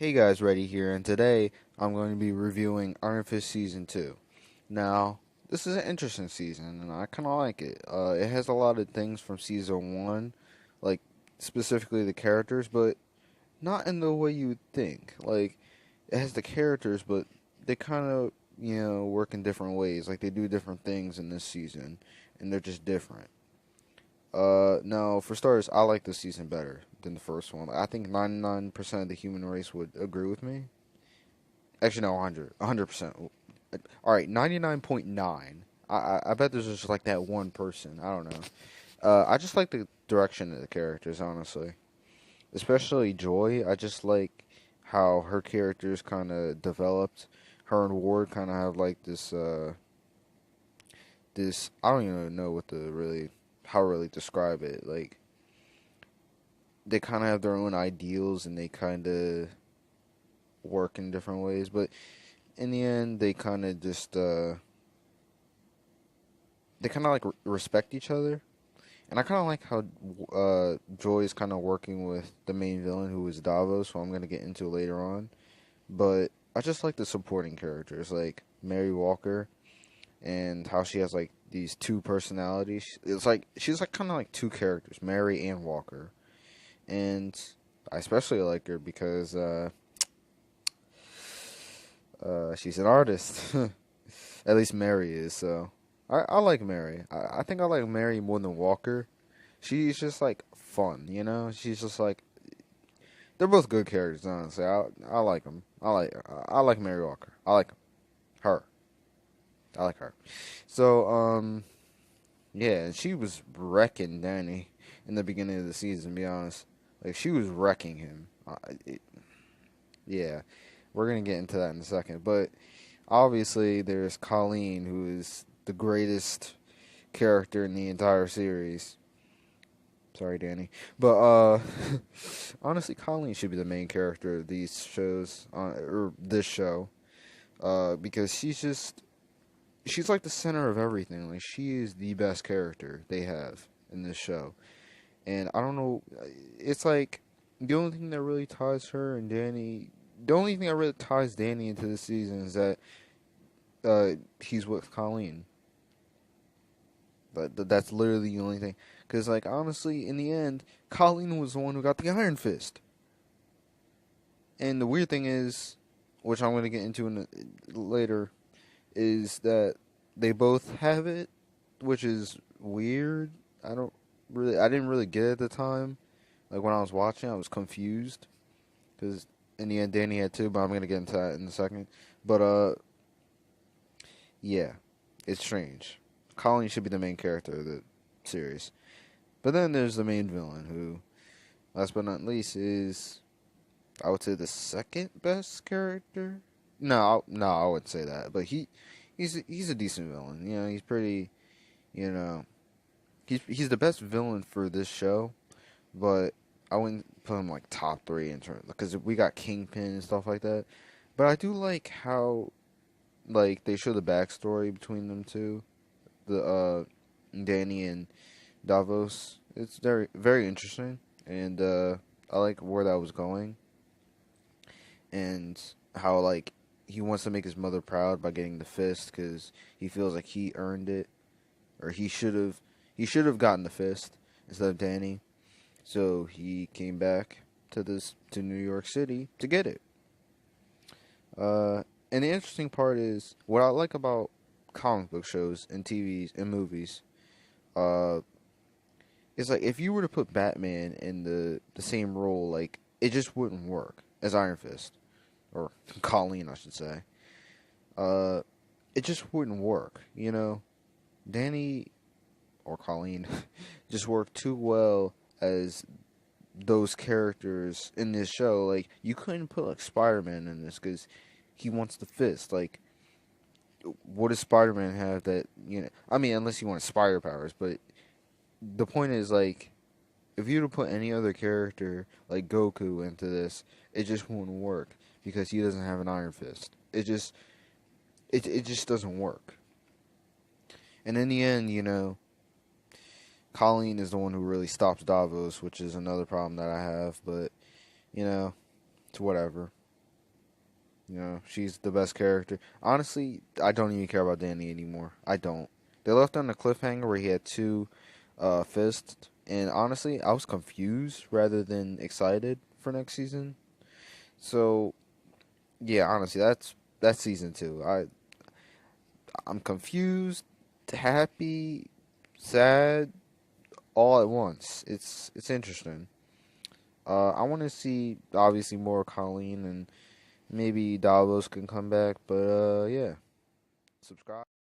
Hey guys, Ready here, and today I'm going to be reviewing Iron Fist Season 2. Now, this is an interesting season, and I kind of like it. It has a lot of things from Season 1, like specifically the characters, but not in the way you would think. Like, it has the characters, but they kind of, work in different ways. Like, they do different things in this season, and they're just different. Now, for starters, I like this season better than the first one. I think 99% of the human race would agree with me. Actually, no, 100%. All right, 99.9. I bet there's just like that one person. I don't know. I just like the direction of the characters, honestly. Especially Joy. I just like how her characters kind of developed. Her and Ward kind of have like this. I don't even know what to really how to really describe it. Like they kind of have their own ideals and they kind of work in different ways, but in the end, they kind of just they kind of like respect each other. And I kind of like how Joy is kind of working with the main villain, who is Davos, who I'm gonna get into later on. But I just like the supporting characters, like Mary Walker, and how she has like these two personalities. It's like she's like kind of like two characters, Mary and Walker, and I especially like her because she's an artist. At least Mary is. So I like Mary. I think I like Mary more than Walker. She's just like fun, you know. She's just like they're both good characters. Honestly, I like them. I like Mary Walker. I like her. I like her. So yeah, she was wrecking Danny in the beginning of the season. To be honest, like she was wrecking him. Yeah, we're gonna get into that in a second. But obviously, there's Colleen, who is the greatest character in the entire series. Sorry, Danny, but honestly, Colleen should be the main character of these shows, or this show, because she's like the center of everything. Like she is the best character they have in this show, and I don't know, it's like the only thing that really ties her and Danny. The only thing that really ties Danny into the season is that he's with Colleen. But that's literally the only thing. Because, like, honestly, in the end, Colleen was the one who got the Iron Fist. And the weird thing is, which I'm going to get into later, is that they both have it, which is weird. I didn't really get it at the time. Like, when I was watching, I was confused. Because in the end, Danny had two, but I'm going to get into that in a second. But, yeah, it's strange. Colleen should be the main character of the series. But then there's the main villain, who, last but not least, is, I would say, the second best character. No, I wouldn't say that. But he's a decent villain. You know, he's pretty. You know, he's the best villain for this show. But I wouldn't put him like top three in terms, because we got Kingpin and stuff like that. But I do like how like they show the backstory between them two, the Danny and Davos. It's very very interesting, and I like where that was going, and how like he wants to make his mother proud by getting the fist because he feels like he earned it, or he should have gotten the fist instead of Danny. So he came back to New York City to get it. And the interesting part is what I like about comic book shows and TVs and movies. Uh, It's like if you were to put Batman in the same role, like it just wouldn't work as Iron Fist or Colleen, I should say. Uh, it just wouldn't work. You know, Danny or Colleen just worked too well as those characters in this show. Like you couldn't put like Spider-Man in this because he wants the fist. Like, what does Spider-Man have that you know? I mean, unless you want spider powers, but the point is like if you were to put any other character like Goku into this, it just wouldn't work because he doesn't have an Iron Fist. It just doesn't work. And in the end, you know, Colleen is the one who really stops Davos, which is another problem that I have. But you know, it's whatever. You know, she's the best character. Honestly, I don't even care about Danny anymore. I don't. They left on a cliffhanger where he had two fists, and honestly, I was confused rather than excited for next season. So yeah, honestly, that's season two. I'm confused, happy, sad, all at once. It's interesting. I want to see obviously more Colleen and maybe Davos can come back, but yeah, subscribe.